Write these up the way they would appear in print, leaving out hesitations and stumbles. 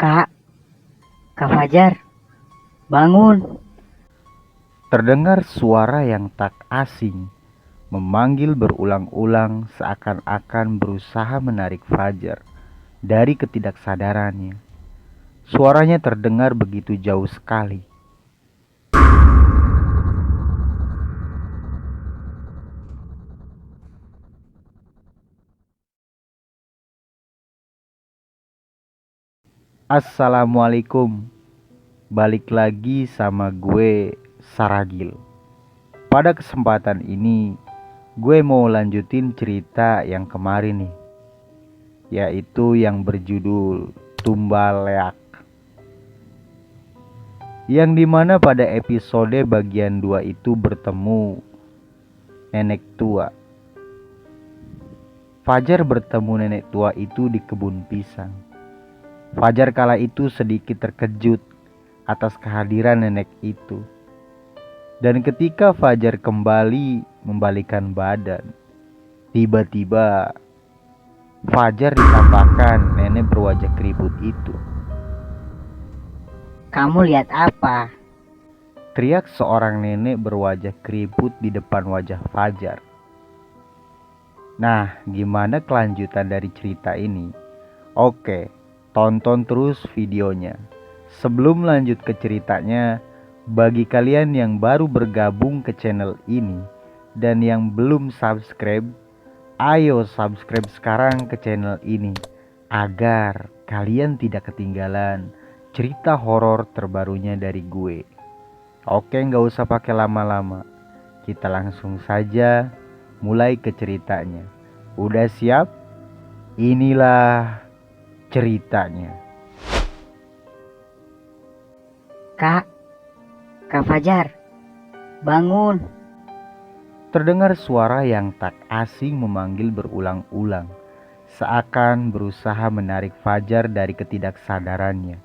Kak, Kak Fajar, bangun. Terdengar suara yang tak asing memanggil berulang-ulang seakan-akan berusaha menarik Fajar dari ketidaksadarannya. Suaranya terdengar begitu jauh sekali. Assalamualaikum. Balik lagi sama gue, Saragil. Pada kesempatan ini, gue mau lanjutin cerita yang kemarin nih, yaitu yang berjudul Tumbal Leak. Yang dimana pada episode bagian 2 itu bertemu nenek tua. Fajar bertemu nenek tua itu di kebun pisang. Fajar kala itu sedikit terkejut atas kehadiran nenek itu. Dan ketika Fajar kembali membalikan badan, tiba-tiba Fajar ditampakkan nenek berwajah keriput itu. Kamu lihat apa? Teriak seorang nenek berwajah keriput di depan wajah Fajar. Nah, gimana kelanjutan dari cerita ini? Oke, tonton terus videonya. Sebelum lanjut ke ceritanya, bagi kalian yang baru bergabung ke channel ini dan yang belum subscribe, ayo subscribe sekarang ke channel ini agar kalian tidak ketinggalan cerita horor terbarunya dari gue. Oke, nggak usah pakai lama-lama. Kita langsung saja mulai ke ceritanya. Udah siap? Inilah ceritanya. Kak, Kak Fajar, bangun. Terdengar suara yang tak asing memanggil berulang-ulang, seakan berusaha menarik Fajar dari ketidaksadarannya.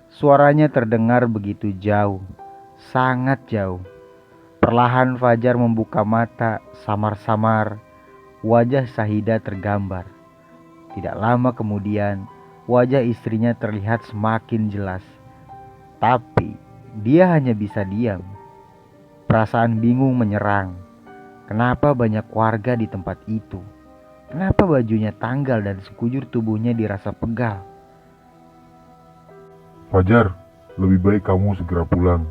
Suaranya terdengar begitu jauh, sangat jauh. Perlahan Fajar membuka mata, samar-samar wajah Sahida tergambar. Tidak lama kemudian, wajah istrinya terlihat semakin jelas. Tapi dia hanya bisa diam. Perasaan bingung menyerang. Kenapa banyak warga di tempat itu? Kenapa bajunya tanggal dan sekujur tubuhnya dirasa pegal? Fajar, lebih baik kamu segera pulang.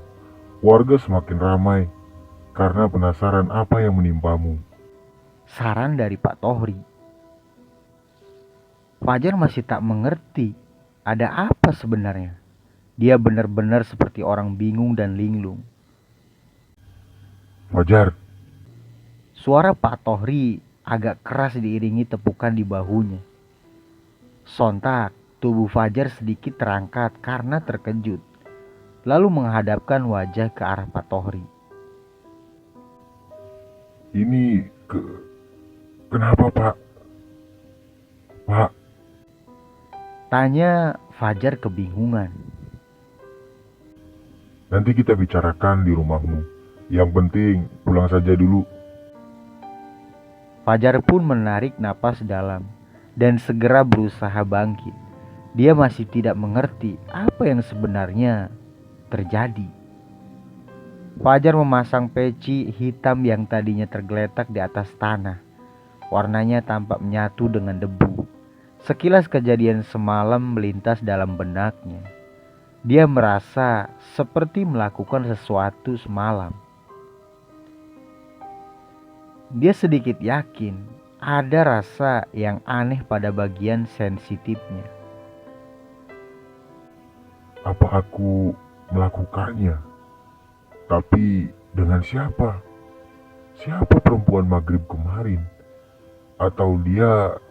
Warga semakin ramai karena penasaran apa yang menimpamu. Saran dari Pak Tohri. Fajar masih tak mengerti ada apa sebenarnya. Dia benar-benar seperti orang bingung dan linglung. Fajar, Suara Pak Tohri agak keras diiringi tepukan di bahunya. Sontak, tubuh Fajar sedikit terangkat karena terkejut, lalu menghadapkan wajah ke arah Pak Tohri. ini kenapa Pak? Pak, Tanya Fajar kebingungan. nanti kita bicarakan di rumahmu. Yang penting pulang saja dulu. Fajar pun menarik napas dalam dan segera berusaha bangkit. Dia masih tidak mengerti apa yang sebenarnya terjadi. Fajar memasang peci hitam yang tadinya tergeletak di atas tanah. Warnanya tampak menyatu dengan debu. Sekilas kejadian semalam melintas dalam benaknya. Dia merasa seperti melakukan sesuatu semalam. Dia sedikit yakin ada rasa yang aneh pada bagian sensitifnya. Apa aku melakukannya? Tapi dengan siapa? Siapa perempuan maghrib kemarin? Atau dia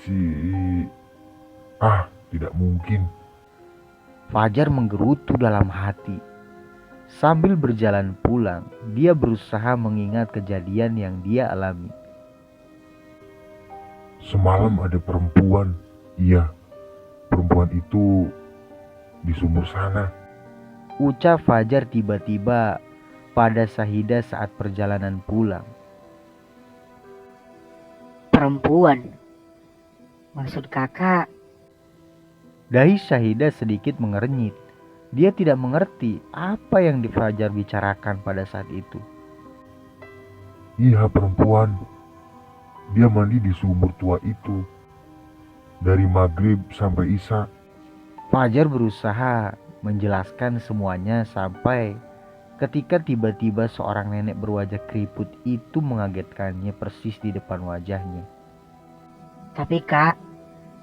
si... tidak mungkin. Fajar menggerutu dalam hati. Sambil berjalan pulang, dia berusaha mengingat kejadian yang dia alami. Semalam ada perempuan. Iya, perempuan itu di sumur sana. Ucap Fajar tiba-tiba pada Sahida saat perjalanan pulang. Perempuan. Maksud kakak, Dahi Syahidah sedikit mengernyit. Dia tidak mengerti apa yang Fajar bicarakan pada saat itu. Iya perempuan, dia mandi di sumur tua itu. Dari maghrib sampai isya. Fajar berusaha menjelaskan semuanya sampai ketika tiba-tiba seorang nenek berwajah keriput itu mengagetkannya persis di depan wajahnya. Tapi kak,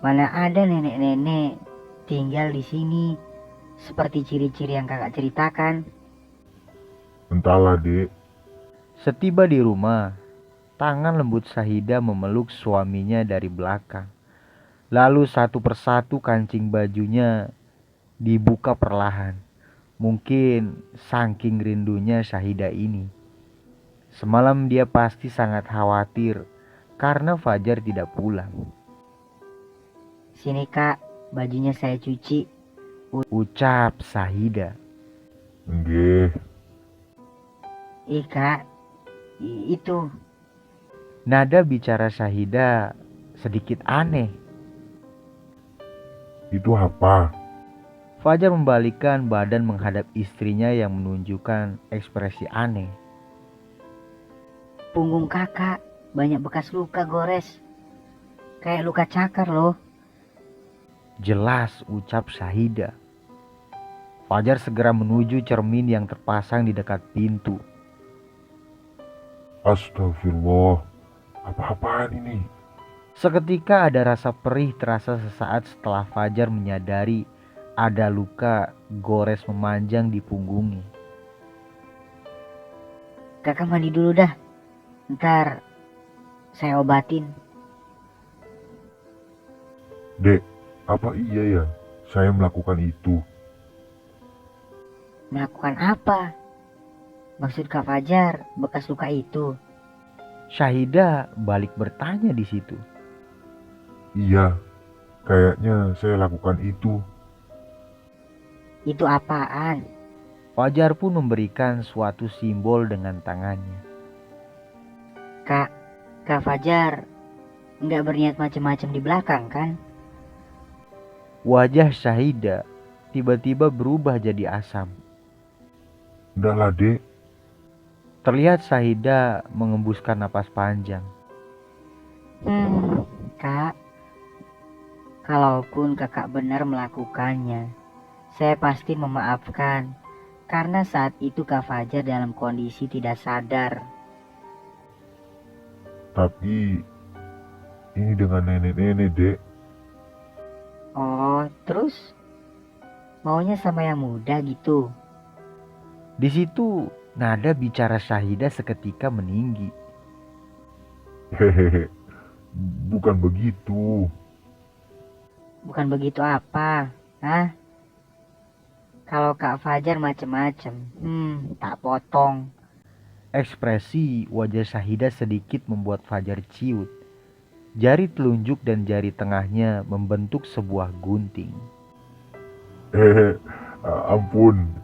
mana ada nenek-nenek tinggal di sini seperti ciri-ciri yang kakak ceritakan. Entahlah dek, Setiba di rumah, tangan lembut Syahidah memeluk suaminya dari belakang. Lalu satu persatu kancing bajunya dibuka perlahan. Mungkin saking rindunya Syahidah ini. Semalam dia pasti sangat khawatir karena Fajar tidak pulang. Sini kak, bajunya saya cuci. Ucap Syahidah. nggih, Ih kak, itu. Nada bicara Syahidah sedikit aneh. itu apa? Fajar membalikkan badan menghadap istrinya yang menunjukkan ekspresi aneh. Punggung kakak banyak bekas luka gores. Kayak luka cakar loh. Jelas ucap Syahidah. Fajar segera menuju cermin yang terpasang di dekat pintu. Astagfirullah, apa-apaan ini? Seketika ada rasa perih terasa sesaat setelah Fajar menyadari ada luka gores memanjang di punggungnya. Kakak mandi dulu dah. Ntar saya obatin. Dek, apa iya ya saya melakukan itu? Melakukan apa? Maksud Kak Fajar bekas luka itu. Syahidah balik bertanya di situ. Iya, kayaknya saya lakukan itu. Itu apaan? Fajar pun memberikan suatu simbol dengan tangannya. Kak Fajar nggak berniat macam-macam di belakang kan? Wajah Syahidah tiba-tiba berubah jadi asam. Ndaklah dek, Terlihat Syahidah mengembuskan napas panjang. Kak, kalaupun kakak benar melakukannya, saya pasti memaafkan. Karena saat itu Kak Fajar dalam kondisi tidak sadar. tapi ini dengan nenek-nenek dek. Oh, terus? Maunya sama yang muda gitu? Di situ nada bicara Syahidah seketika meninggi. Hehehe, bukan begitu. Bukan begitu apa? Hah? Kalau Kak Fajar macem-macem, tak potong. Ekspresi wajah Syahidah sedikit membuat Fajar ciut. Jari telunjuk dan jari tengahnya membentuk sebuah gunting. Hehehe, ampun.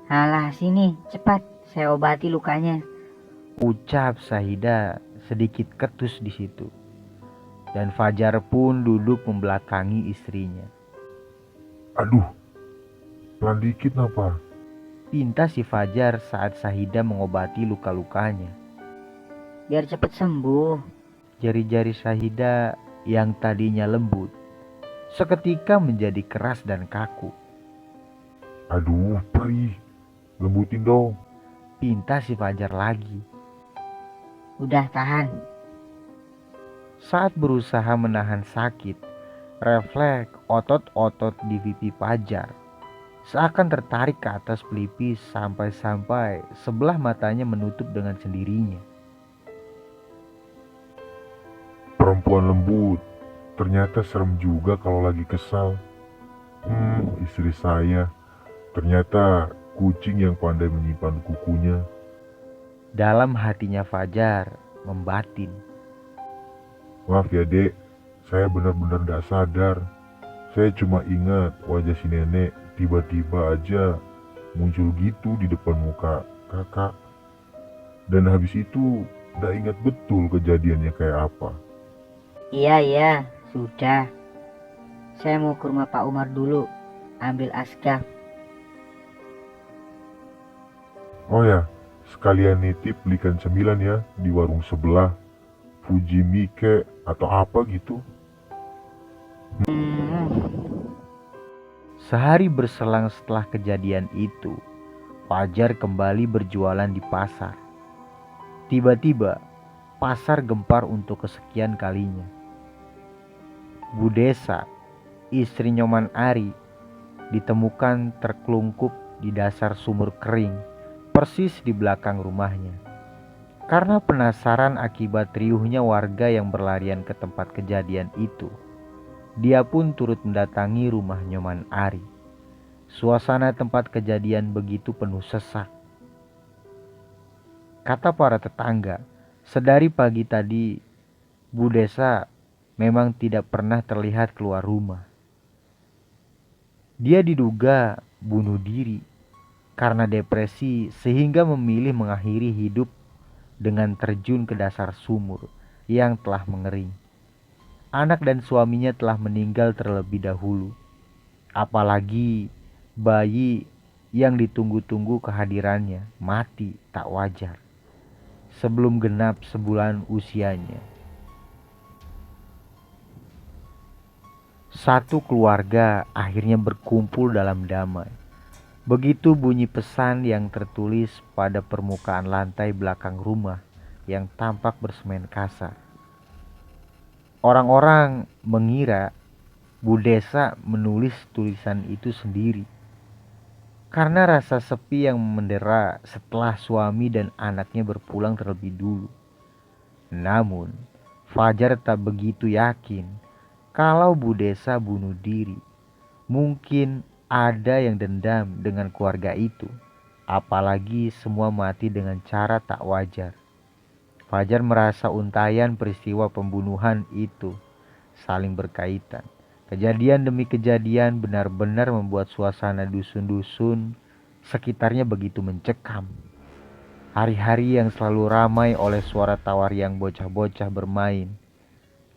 Alah sini, cepat, saya obati lukanya. Ucap Syahidah sedikit ketus di situ. Dan Fajar pun duduk membelakangi istrinya. Aduh, pelan dikit napa? Pinta si Fajar saat Syahidah mengobati luka-lukanya. Biar cepet sembuh. Jari-jari Syahidah yang tadinya lembut seketika menjadi keras dan kaku. Aduh, perih. Lembutin dong. Pinta si Fajar lagi. Udah tahan. Saat berusaha menahan sakit, refleks otot-otot di pipi Fajar seakan tertarik ke atas pelipis sampai-sampai sebelah matanya menutup dengan sendirinya. Perempuan lembut. Ternyata serem juga kalau lagi kesal. Istri saya. Ternyata kucing yang pandai menyimpan kukunya. Dalam hatinya Fajar membatin. Maaf ya dek, saya benar-benar gak sadar. Saya cuma ingat wajah si nenek tiba-tiba aja muncul gitu di depan muka kakak. Dan habis itu gak ingat betul kejadiannya kayak apa. Iya, sudah. Saya mau ke rumah Pak Umar dulu, ambil askaf. Oh ya, sekalian nitip belikan cemilan ya di warung sebelah. Fujimi kek atau apa gitu. Sehari berselang setelah kejadian itu, Fajar kembali berjualan di pasar. Tiba-tiba, pasar gempar untuk kesekian kalinya. Bu Desa, istri Nyoman Ari, ditemukan terkelungkup di dasar sumur kering, persis di belakang rumahnya. Karena penasaran akibat riuhnya warga yang berlarian ke tempat kejadian itu, dia pun turut mendatangi rumah Nyoman Ari. Suasana tempat kejadian begitu penuh sesak. Kata para tetangga, sedari pagi tadi Bu Desa memang tidak pernah terlihat keluar rumah. Dia diduga bunuh diri karena depresi sehingga memilih mengakhiri hidup dengan terjun ke dasar sumur yang telah mengering. Anak dan suaminya telah meninggal terlebih dahulu. Apalagi bayi yang ditunggu-tunggu kehadirannya mati tak wajar sebelum genap sebulan usianya. Satu keluarga akhirnya berkumpul dalam damai. Begitu bunyi pesan yang tertulis pada permukaan lantai belakang rumah yang tampak bersemen kasar. Orang-orang mengira Bu Desa menulis tulisan itu sendiri karena rasa sepi yang mendera setelah suami dan anaknya berpulang terlebih dulu. Namun, Fajar tak begitu yakin kalau Bu Desa bunuh diri. Mungkin ada yang dendam dengan keluarga itu, apalagi semua mati dengan cara tak wajar. Fajar merasa untayan peristiwa pembunuhan itu saling berkaitan. Kejadian demi kejadian benar-benar membuat suasana dusun-dusun sekitarnya begitu mencekam. Hari-hari yang selalu ramai oleh suara tawar yang bocah-bocah bermain,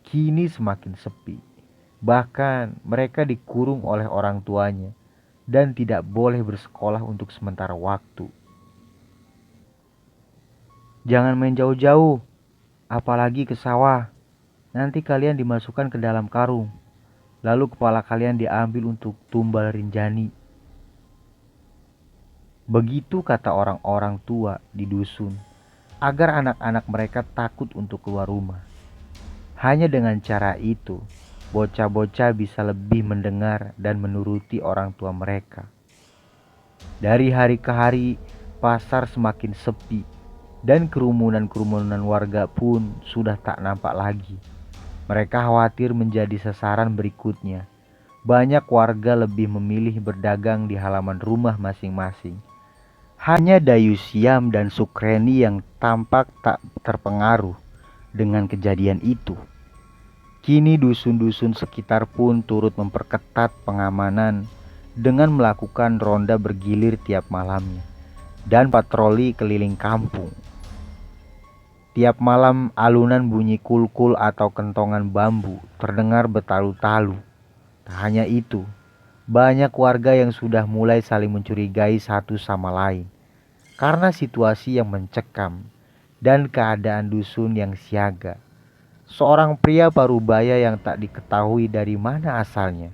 kini semakin sepi. Bahkan mereka dikurung oleh orang tuanya dan tidak boleh bersekolah untuk sementara waktu. Jangan main jauh-jauh, apalagi ke sawah. Nanti kalian dimasukkan ke dalam karung, lalu kepala kalian diambil untuk tumbal rinjani. Begitu kata orang-orang tua di dusun, agar anak-anak mereka takut untuk keluar rumah. Hanya dengan cara itu, bocah-bocah bisa lebih mendengar dan menuruti orang tua mereka. Dari hari ke hari, pasar semakin sepi dan kerumunan-kerumunan warga pun sudah tak nampak lagi. Mereka khawatir menjadi sasaran berikutnya. Banyak warga lebih memilih berdagang di halaman rumah masing-masing. Hanya Dayu Siam dan Sukreni yang tampak tak terpengaruh dengan kejadian itu. Kini dusun-dusun sekitar pun turut memperketat pengamanan dengan melakukan ronda bergilir tiap malamnya dan patroli keliling kampung. Tiap malam alunan bunyi kulkul atau kentongan bambu terdengar bertalu-talu. Tak hanya itu, banyak warga yang sudah mulai saling mencurigai satu sama lain karena situasi yang mencekam dan keadaan dusun yang siaga. Seorang pria parubaya yang tak diketahui dari mana asalnya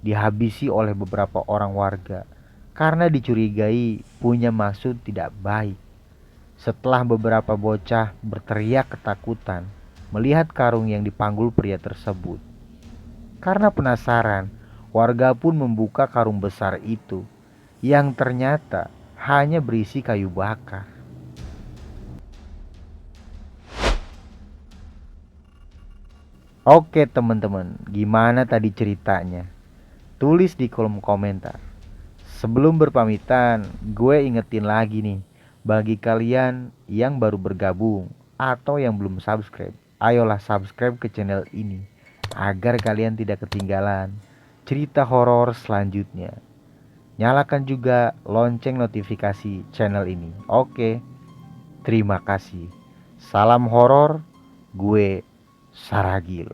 dihabisi oleh beberapa orang warga karena dicurigai punya maksud tidak baik. Setelah beberapa bocah berteriak ketakutan melihat karung yang dipanggul pria tersebut. Karena penasaran, warga pun membuka karung besar itu yang ternyata hanya berisi kayu bakar. Oke teman-teman, gimana tadi ceritanya? Tulis di kolom komentar. Sebelum berpamitan, gue ingetin lagi nih, bagi kalian yang baru bergabung atau yang belum subscribe, ayolah subscribe ke channel ini agar kalian tidak ketinggalan cerita horor selanjutnya. Nyalakan juga lonceng notifikasi channel ini. Oke, terima kasih. Salam horor, gue Saragil.